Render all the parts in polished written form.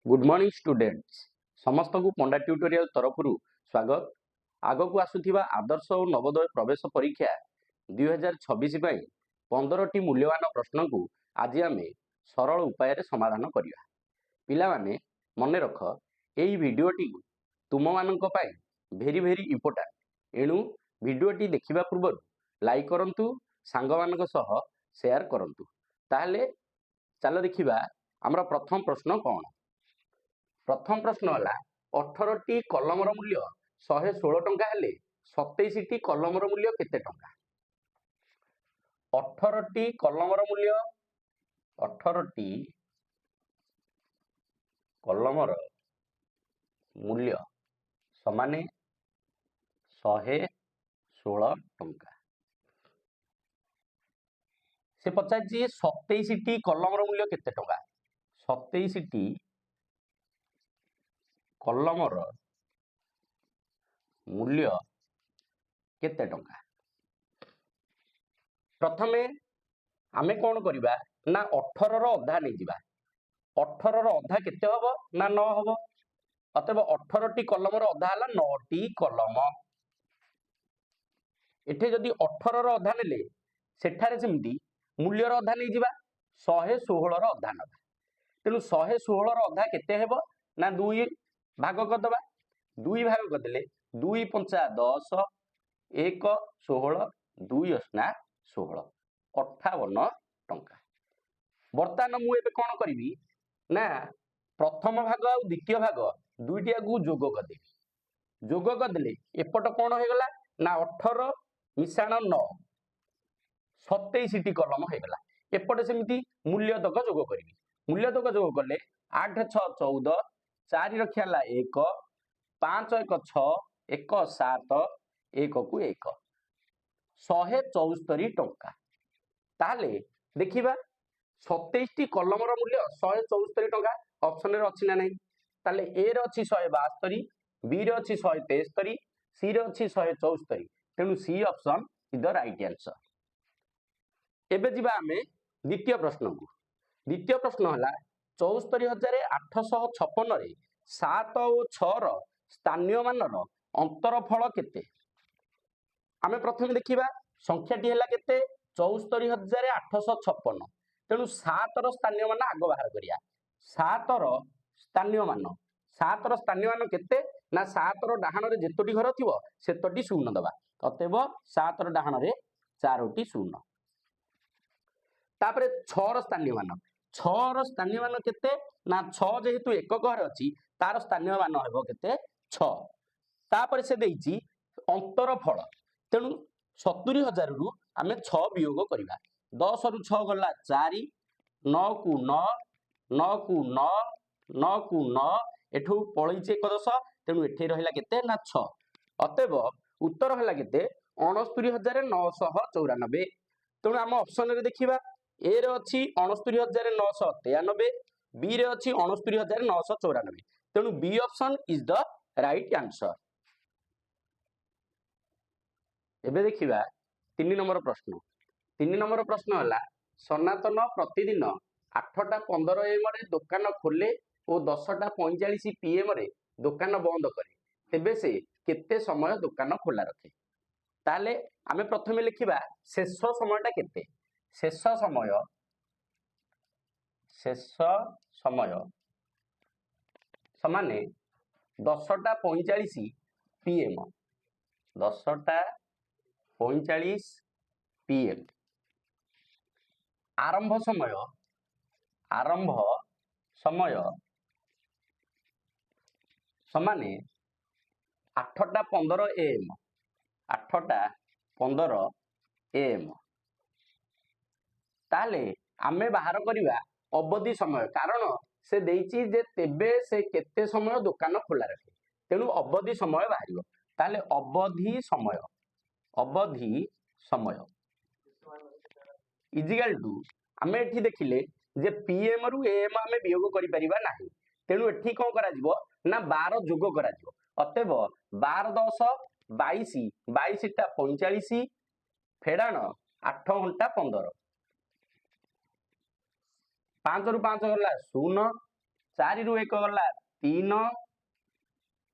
Good morning students समस्त को पंडा tutorial तरफ स्वागत। आग को आसुथिबा आदर्श और नवोदय प्रवेश परीक्षा 2026 पाई 15टी मूल्यवान प्रश्न को आज आम सरल उपाय समाधान करिया। पिला माने मन रख एई वीडियोटी तुम मानक पाई भेरी भेरी इंपोर्टेंट। एणु वीडियोटी देखिबा पूर्व लाइक करंतु, सांग मानक सह शेयर करंतु। ताहले चलो देखिबा हमरा प्रथम प्रश्न कौन। प्रथम प्रश्न है 18टी कलमर मूल्य 116 टंका हेले 27टी कलमर मूल्य केते टंका। 18टी कलमर मूल्य 18टी कलमर मूल्य समान 116 टंका। से पचार 27टी कलमर मूल्य केते टंका। 27टी कलमर मूल्य केते टंका। प्रथमे आमे कौन करिबा ना 18 रो अधा नहीं जिबा। 18 रो अधा केते हबो ना 9 हबो। अतएव 18टी कलमर अधा हला 9टी कलम। एठे जदि 18 रो अधा नेले सेठारे सेमती मूल्य रो अधा नहीं जिबा 116 रो अधा नबा। तेनु 116 रो अधा केते हेबो ना 2 भाग करदबा। 2 भाग करदेले 2 पंचा 10 1 16 2 8 16 58 टंका। बर्तमान मु एबे कोन करिवि ना प्रथम भाग और द्वितीय भाग दुईटिया को जोग करदेबी। जोग करदेले एपट कोन हो गला ना 18 मिसाण 9 27टी कलम हो गला। एपटे सेमिति मूल्य तक जोग करिवि। मूल्य तक जोग करले 8 6 14 4 रखिया 1 5 1 6 1 7 1 को 1 174 टंका। ताले देखिबा 27टी कलमर मूल्य 174 टंका ऑप्शन रे अछि ना नहीं। ताले ए रे अछि 172, बी रे अछि 173, सी रे अछि 174। तेनु C option is the right answer. एबे जिबा हमें द्वितीय प्रश्न को। द्वितीय प्रश्न हला 74,856 रे 7 और 6 रो स्थानीय मानर अंतरफल केते। आमे प्रथम देखिबा संख्याटी हला केते 74,856। तेणु 7 रो स्थानीय मान आग बाहर करिया। 7 रो स्थानीय मान 7 रो स्थानीय मान केते ना 7 रो डाहाण रे जेतोटी घर थिबो सेतोटी शून्य दबा। अतएव 7 रो डाहाण रे 4टी शून्य। तापरे 6 रो स्थानीय मान 6 रो स्थानीय मान केते ना 6 जेहेतु एकक घर अछि तार स्थानीय मान हेबो केते 6। तापरे से देइची अंतरफल। तेणु 70,000 रु आमे 6 वियोग करिबा। 10 रु 6 गला 4 9 को 9 9 को 9 9 को 9 एठू पळैचे 1 10। तेणु एठे रहिला केते ना 6। अतएव उत्तर हला केते 69,994। तेणु आम ऑप्शन रे देखिबा ए रे अछि 69,993, बी रे अछि 69,994। तेणु B option is the right answer. एबे देखिबा 3 नंबर प्रश्न। 3 नंबर प्रश्न हला सनातन प्रतिदिन 8:15 AM रे दुकान खोले और 10:45 PM रे दुकान बंद करे, तेबे से केते समय दुकान खोला रखे। ताले आमे प्रथमे लिखिबा शेष समयटा केते। शेष समय समान 10:45 PM 10:45 PM। आरंभ समय समान 8:15 AM 8:15 AM। ताले आमे बाहर करिबा अवधि समय, कारण से देइची जे तेबे से केते समय दुकान खोला रखे। तेणु अवधि समय बाहरिबो। ताले अवधि समय इजिकल टू आमे एठी देखिले जे पीएम रु एएम आमे वियोग करि परिबा नाही। तेणु एठी कोन करा जिवो ना 12 जोग करा जिवो। अतएव 12 10 22 22 टा 45 फेडाण 8 घंटा 15 5 रु 5 गला 0 4 रु 1 गला 3,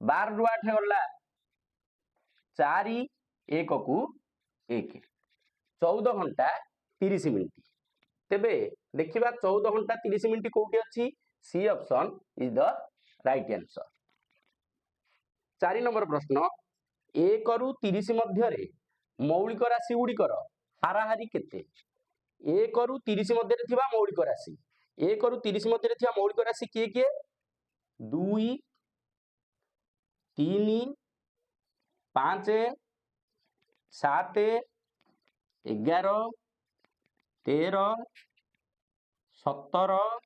12 रु 8 गला 4, 1 को 1, 14 घंटा 30 मिनिट। तेबे देखिबा 14 घंटा 30 मिनिट कोठी अछि? C option is the right answer. 4 number प्रश्न, 1 रु 30 मध्य मौलिक राशि गुड़िकर हाराहारी केते? 1 रु 30 मध्य थिबा मौलिक राशि, 1 रु 30 मध्य थिबा मौलिक राशि किए किए? 2, 3, 5, 7, 11, 13, 17,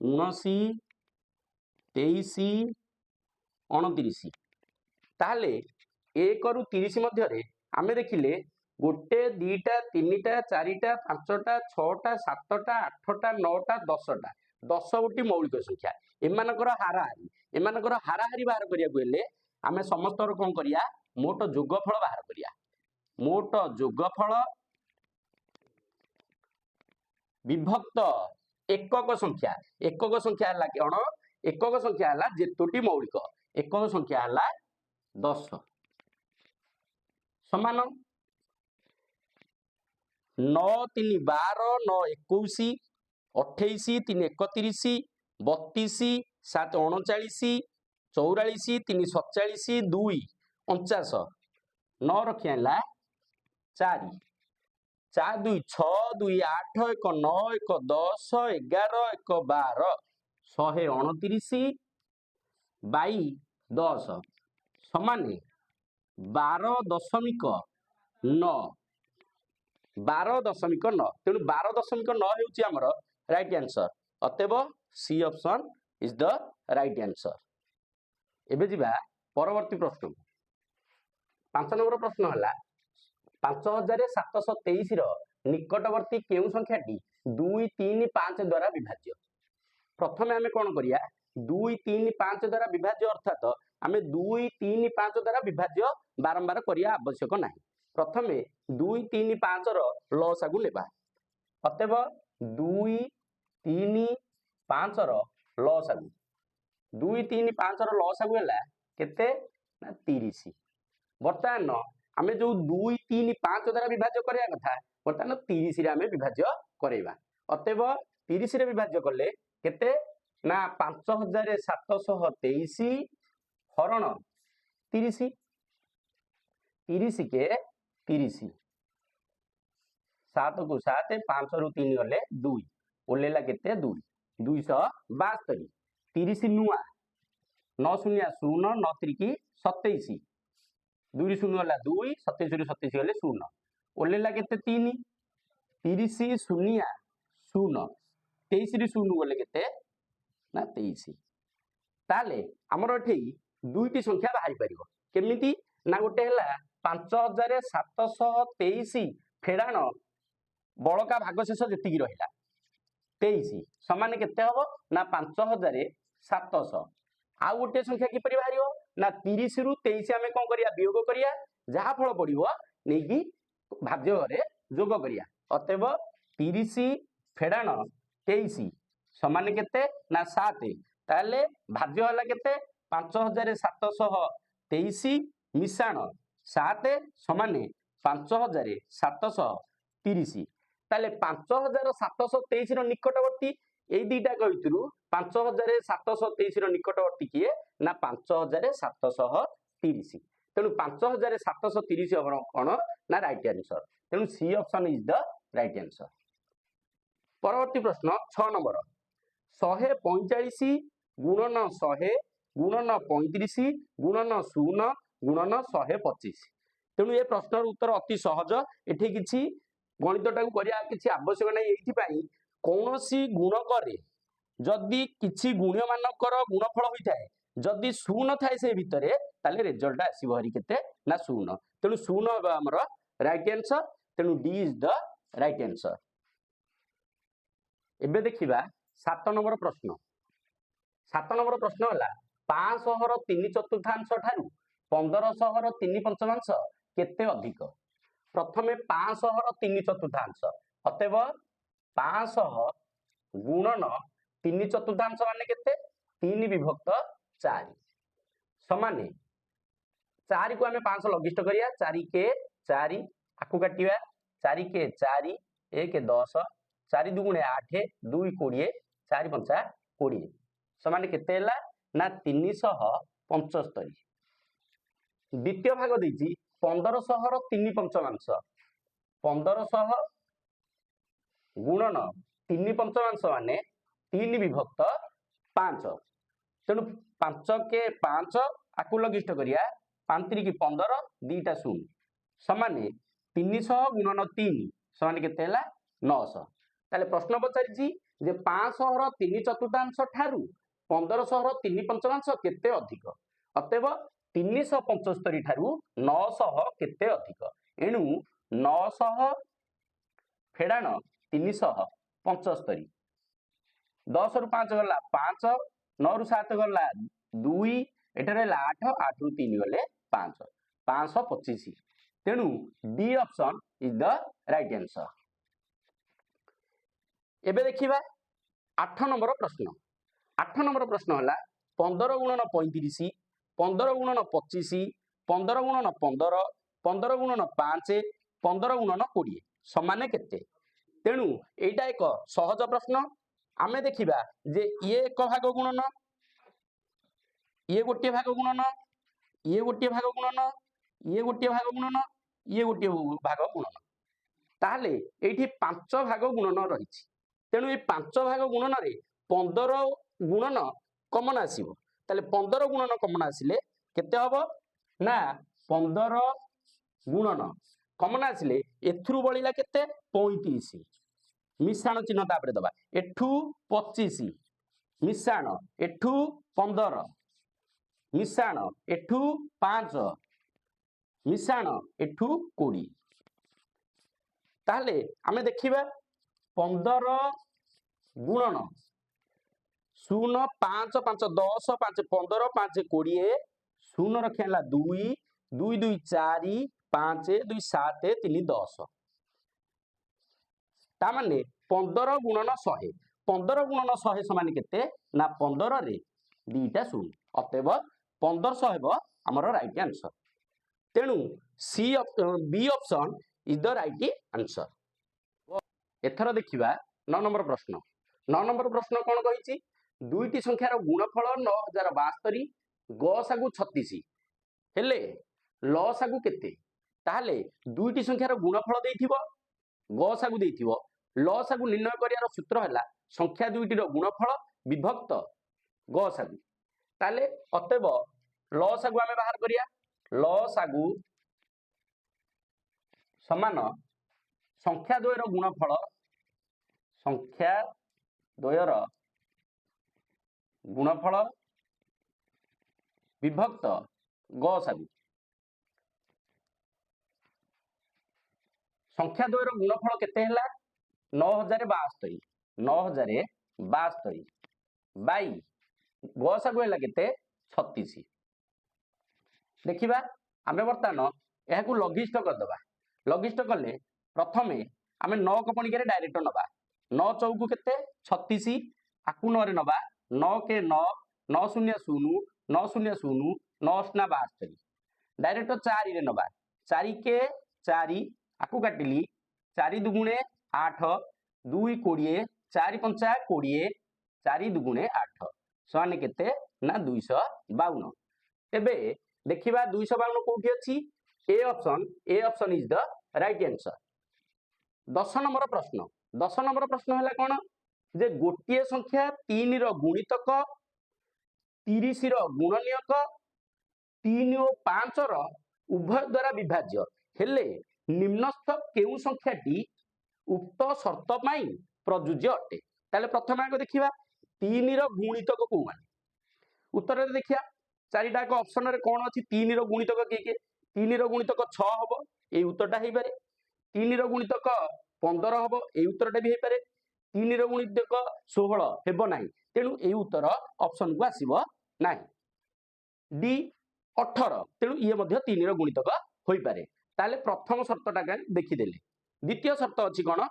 19, 23, 29। ताहले 1 रु 30 मध्य आमे देखिले 1, 2, 3, 4, 5, 6, 7, 8, 9, 10टा 10 गोटी मौलिक संख्या। एमानकर हाराहारी बाहर करिया हेले आमे समस्त कौन करिया? मोट जोगफल बाहर करिया। मोट जोगफल विभक्त एकक संख्या, एकक संख्या है कौन? एकक संख्या है जेतोटी मौलिक, एकक संख्या है 10 समान 9, 3, 12, 9, 21, 28, 3, 31, 32, 7, 39, 44, 3, 47, 2, 49, 9 रखिया 4, 4, 2, 6, 2, 8, 1, 9, 1, 10, 11, 1, 12, 129 बाई 10 समान 12.9, 12.9। तेणु 12.9 ହେଉଛି ଆମର राइट आंसर। अतएव C option is the right answer. एबे जिबा परवर्ती प्रश्न। 5 नंबर प्रश्न हला 5723 रो निकटवर्ती केउ संख्याटी 2, 3, 5 द्वारा विभाज्य? प्रथमे आमे कोन करिया? 2, 3, 5 द्वारा विभाज्य अर्थात आमे 2, 3, 5 द्वारा विभाज्य बारंबार करिया आवश्यक नाही। प्रथमे 2, 3, 5 रो लसागु लेबा। अतएव 2, 3, 5 रो लसागु 2, 3, 5 रो लसागु होला केते? ना 30। बर्तमान आमे जो 2, 3, 5 द्वारा विभाज्य करिया कथा बर्तमान 30 रे आमे विभाज्य करैबा। अतएव 30 रे विभाज्य करले केते? ना 5723 हरण 30, 30 के 30, 7 को 7, 5 रु 3 गले 2 ओलेला केते? 2, 272, 30 नुआ 9 शून्य 0, 9 त्रिकी 27, 2 शून्य गला 2, 27 रु 27 गले 0 ओलेला केते? 3, 30 शून्य 0, 23 रु 0 गले केते? ना 23। ताले हमर एठी दुईटी संख्या बाहरी परिबो केमिति? ना गोटे हला 5723 फेडाण बळका भागशेष जेतिकी रहिला 23 समान केते हबो? ना 5700। आ गोटे संख्या कि परि बाहरियो? ना 30 रु 23 आमे कोन करिया? वियोग करिया, जहा फल पड़िबो नेकी भाज्य घरे जोग करिया। अतएव 30 फेडाण 23 समान केते? ना 7। ताले भाज्य हला केते? 5723 मिशाण 7 समान 5730। ताले 5723 रो निकटवर्ती एई दीटा कहितरु 5723 रो निकटवर्ती किए? ना 5730। तेणु 5730 हबो कोन? ना राइट आंसर। तेणु C option is the right answer. परवर्ती प्रश्न 6 नंबर 145 गुणन 100 गुणन 35 गुणन 0 गुणन 125। तेणु ये प्रश्न उत्तर अति सहज। एठी किछि गणितटा को करिया किछि आवश्यक नै। एथि पई कोनोसी गुणकरे जदि किछि गुण्य मानकर गुणफल होई थाए जदि 0 थाए से भितरे ताले रिजल्ट आसीबो हरि केते? ना 0। तेणु 0 हबो हमर राइट आंसर। तेणु D is the right answer. एबे देखिबा 7 नंबर प्रश्न। 7 नंबर प्रश्न होला 500 रो 3/4 ठारू 1500 रो 3/5 केते अधिक? प्रथमे 500 रो 3/4 अतएव 500 गुणन 3/4 ମାନେ କେତେ 3 ବିଭକ୍ତ 4 ସମାନେ 4 କୁ ଆମେ 500 ଲଘିଷ୍ଠ କରିବା 4 के 4 ଆକୁ କାଟିବା 4 के 4 1 10 4 2 8 2 20 4 5 20 ସମାନେ କେତେ ହେଲା ନା 375 ଦ୍वितीय भाग ଦେଇଛି 1500 ର 3/5 1500 गुणन 3/5 ମାନେ 3 ବିଭକ୍ତ 5 ତେଣୁ 5 के 5 ଆକୁ ଲଘିଷ୍ଠ କରିବା 5 3 15 2ଟା 0 ସମାନେ 300 ଗୁଣନ 3 ସମାନେ କେତେ ହେଲା 900 ତାହେଲେ ପ୍ରଶ୍ନ ପଚାରିଛି ଯେ 500 ର 3/4 ଠାରୁ 1500 ର 3/5 କେତେ ଅଧିକ ଅତଏବ 375 ଠାରୁ 900 କେତେ ଅଧିକ ଏଣୁ 900 ଫେଡାଣ 375 10 ରୁ 5 ଗଲା 5 9 ରୁ 7 ଗଲା 2 ଏଠାରେ ହେଲା 8 8 ରୁ 3 ଗଲେ 5 525 ତେଣୁ D option is the right answer एबे देखिबा 8 नंबर प्रश्न 8 नंबर प्रश्न हला 15 गुणन 35 15 गुणन 25 15 गुणन 15 15 गुणन 5 15 गुणन 20 समान केते तेणु एटा एक सहज प्रश्न आमे देखिबा जे ये एक भाग गुणन ये गोटे भाग गुणन ये गोटे भाग गुणन ये गोटे भाग गुणन ये गोटे भाग गुणन ताहले एठी 5 भाग गुणन रहिछि तेणु ए 5 भाग गुणन रे 15 गुणन कमन आसीबो ताले 15 गुणन कमन आसिले केते हबो ना 15 गुणन कमन आसिले एथुरु बळिला केते 35 मिश्रण चिन्ह तापरे दबा एठू 25 मिश्रण एठू 15 मिश्रण एठू 5 मिश्रण एठू 20 ताहले आमे देखिबा 15 गुणन 0 5 5 10 5 15 5 20 0 रखिला 2 2 2 4 5 2 7 3 10 ता माने 15 गुणन 100 15 गुणन 100 समान केते ना 15 रे दीटा 0 अतएव 1500 हेबो हमर राइट आंसर तेणु C B option is the right answer एथर देखिबा 9 नंबर प्रश्न 9 नंबर प्रश्न कोन कहिछि दुईटी संख्यार गुणफल 9072 गसागु 36 हेले लसागु केते ताहले दुईटी संख्यार गुणफल देइथिबो गसागु देइथिबो लसागु निर्णय करियार सूत्र हला संख्या दुईटी रो गुणफल विभक्त गसागु ताले अतएव लसागु आमे बाहर करिया लसागु समान संख्या द्वयर गुणफल संख्या द्वयर गुणफल विभक्त गसागु संख्या द्वयर गुणफल केते हला 9072 9072 बाई गसागु हला केते 36 देखिबा आमे वर्तमान एहाकु लघिष्ठ कर दबा लघिष्ठ करले प्रथमे आमे 9 कपणिके रे डायरेक्ट नबा 9 चौकु केते 36 आकु 9 रे नबा 9 के 9 9 0 0 9 0 0 9 ना 72 डायरेक्ट 4 रे नबा 4 के 4 आकु काटिली 4 दुगुणे 8 2 20 4 5 20 4 दुगुणे 8 समान केते ना 252 एबे देखिबा 252 कोठी अछि A option is the right answer 10 number प्रश्न हला कोन जे गोटिए संख्या 3 रो गुणितक 30 रो गुणनीयक 3 और 5 रो उभय द्वारा विभाज्य हेले निम्नस्थ केउ संख्याटी उक्त शर्त पाई प्रयोज्य अटे ताले प्रथम आगे देखिबा 3 रो गुणितक को माने उत्तर रे देखिया चारिटा को ऑप्शन रे कोन अछि 3 रो गुणितक के 3 रो गुणितक 6 हबो ए उत्तरटा हेइ पारे 3 रो गुणितक 15 हबो ए उत्तरटा भी हेइ पारे 3 रो गुणितक 16 हेबो नाही तेनु ए उत्तर ऑप्शन को आसीबो नाही डी 18 तेनु ये मध्ये 3 रो गुणितक होई पारे ताले प्रथम शर्तटा का देखि देले द्वितीय शर्त अछि कोन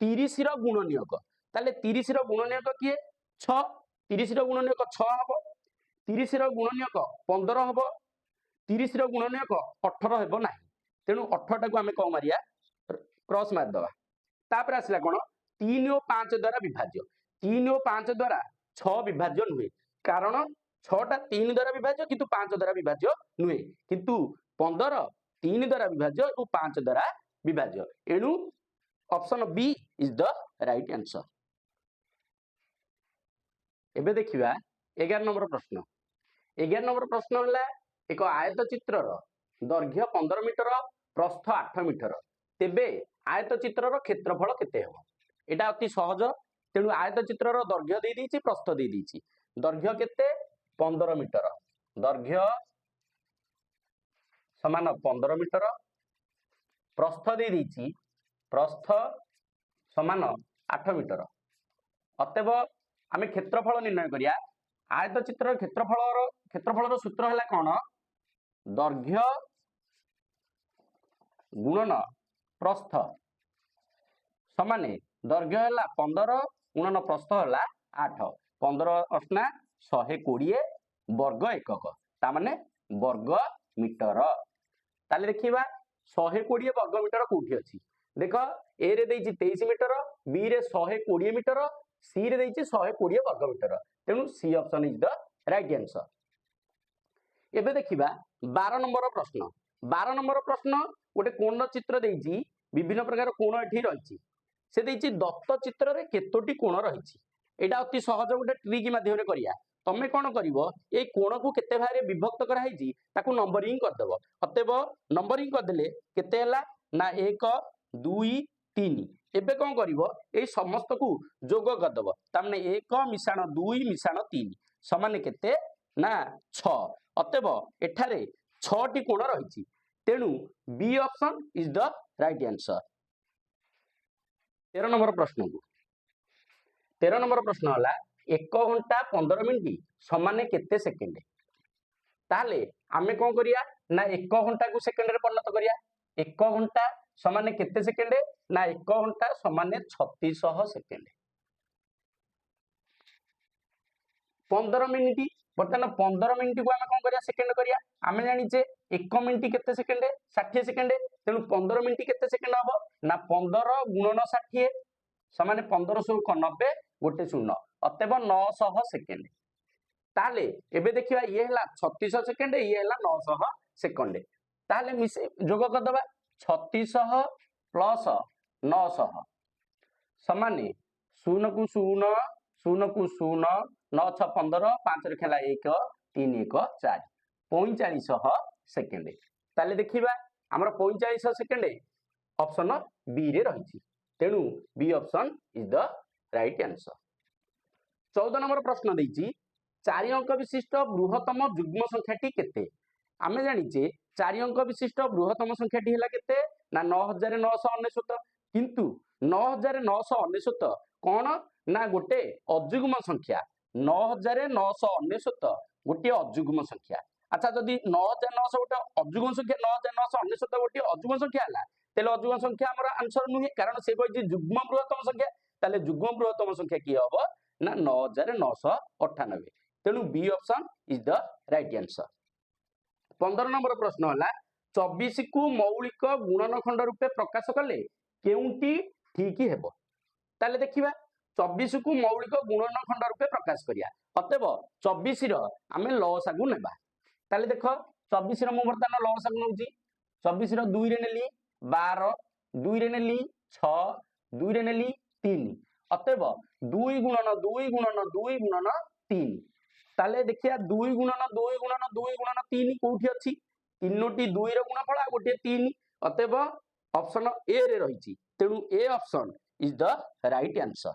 30 रो गुणनीयक ताले 30 रो गुणनीयक किए 6 30 ର ଗୁଣନୀୟକ 6 ହବ 30 ର ଗୁଣନୀୟକ 15 ହବ 30 ର ଗୁଣନୀୟକ 18 ହେବ ନାହିଁ ତେଣୁ 18 ଟାକୁ ଆମେ କଣ ମାରିया क्रॉस मार दवा तापर आसला कोन 3 और 5 द्वारा विभाज्य 3 और 5 द्वारा 6 विभाज्य नुहे कारण 6 टा 3 द्वारा विभाज्य किंतु 5 द्वारा विभाज्य नुहे किंतु 15 3 द्वारा विभाज्य और 5 द्वारा विभाज्य एणु option B is the right answer. एबे देखिबा 11 नंबर प्रश्न 11 नंबर प्रश्न होला एक आयत चित्रर दैर्घ्य 15 मीटर प्रस्थ 8 मीटर तेबे आयत चित्रर क्षेत्रफल केते हेबो एटा अति सहज तेणु आयत चित्रर दैर्घ्य दे दीची प्रस्थ दे दीची दैर्घ्य केते 15 मीटर दैर्घ्य समान 15 मीटर प्रस्थ दे दीची प्रस्थ समान 8 मीटर अतएव आमे क्षेत्रफल निर्णय करिया आयत चित्र क्षेत्रफलर सूत्र हैला कोन दैर्घ्य गुणन प्रस्थ समान दैर्घ्य है 15 गुणन प्रस्थ है 8 15 अश्ना 120 वर्ग एकक तामाने वर्ग मीटर ताले देखिबा 120 वर्ग मीटर कोठी अछि देख ए रे देइछि 23 मीटर बी रे 120 मीटर सी रे देइछि 120 वर्ग मीटर तेणु C option is the right answer. एबे देखिबा 12 नंबर प्रश्न गोटे कोण चित्र देइछि विभिन्न प्रकार कोण एठी रहिछि से देइछि दत्त चित्र रे केतोटी कोण रहिछि एटा अति सहज गोटे ट्रिक माध्यम रे करिया तमे कोन करिवो ए कोण को केते भारे विभक्त करा हिछि ताकू नंबरिंग कर देबो अतएव नंबरिंग कर देले केते हला ना 1 2 3 एबे कोन करिवो ए समस्त को जोग कर देबो तामने 1 मिसाण 2 मिसाण 3 समान केते ना 6 अतएव एठारे 6 टी कोण रहिछि तेणु B option is the right answer. 13 number प्रश्न को 13 नंबर प्रश्न हला 1 घंटा 15 मिनिट समान केते सेकेंड ताले आमे कोन करिया ना 1 घंटा को सेकेंड रे परिणत करिया 1 घंटा समान केते सेकेंड ना 1 घंटा समान 3600 सेकेंड 15 मिनिट बर्तमान 15 मिनिट को आमे कोन करिया सेकेंड करिया आमे जानि जे 1 मिनिट केते सेकेंड 60 सेकेंड तेणु 15 मिनिट केते सेकेंड हबो ना 15 गुणन 60 समान 1590 गोटे शून्य अतएव 900 सेकेंड ताले एबे देखिबा ये हला 3600 सेकेंड ये हला 900 सेकेंड ताले मिसे जोग कर दबा 3600 प्लस 900 समान 0 को 0 0 को 0 9 6 15 5 रे खेला 1 3 1 4 4500 सेकेंड ताले देखिबा हमर 4500 सेकेंड ऑप्शन बी रे रहिछि तेणु B option is the right answer. 14 number प्रश्न देइछि 4 अंक विशिष्ट बृहत्तम युग्म संख्याटी केते आमे जानिचे 4 अंक विशिष्ट बृहत्तम संख्याटी हला केते ना 9999 किंतु 9999 कोन ना गोटे अयुग्म संख्या 9999 गोटे अयुग्म संख्या अच्छा जदि 9900 गोटे अयुग्म संख्या 9999 गोटे अयुग्म संख्या हला तेले अयुग्म संख्या हमर आंसर नुहे कारण से कहै युग्म बृहत्तम संख्या ताले युग्म बृहत्तम संख्या की हबो ना 9998 तेणु B option is the right answer. 15 number प्रश्न हला 24 को मौलिक गुणनखंड रूपे प्रकाश कले केउंटी ठीक हेबो ताले देखिबा 24 को मौलिक गुणनखंड रूपे प्रकाश करिया अतएव 24 रो आमे लसागु नेबा ताले देखो 24 रो मु बर्तन लसागु नउची 24 रो 2 रे नेली 12 2 रे नेली 6 2 रे नेली 3 अतएव 2 गुणन 2 गुणन 2 गुणन 3 ताले देखिया 2 गुणन 2 गुणन 2 गुणन 3 कोठी अछि तीनोटी 2 रो गुणफल आ गोटे 3 अतएव ऑप्शन ए रे रहिछि तेणु A option is the right answer.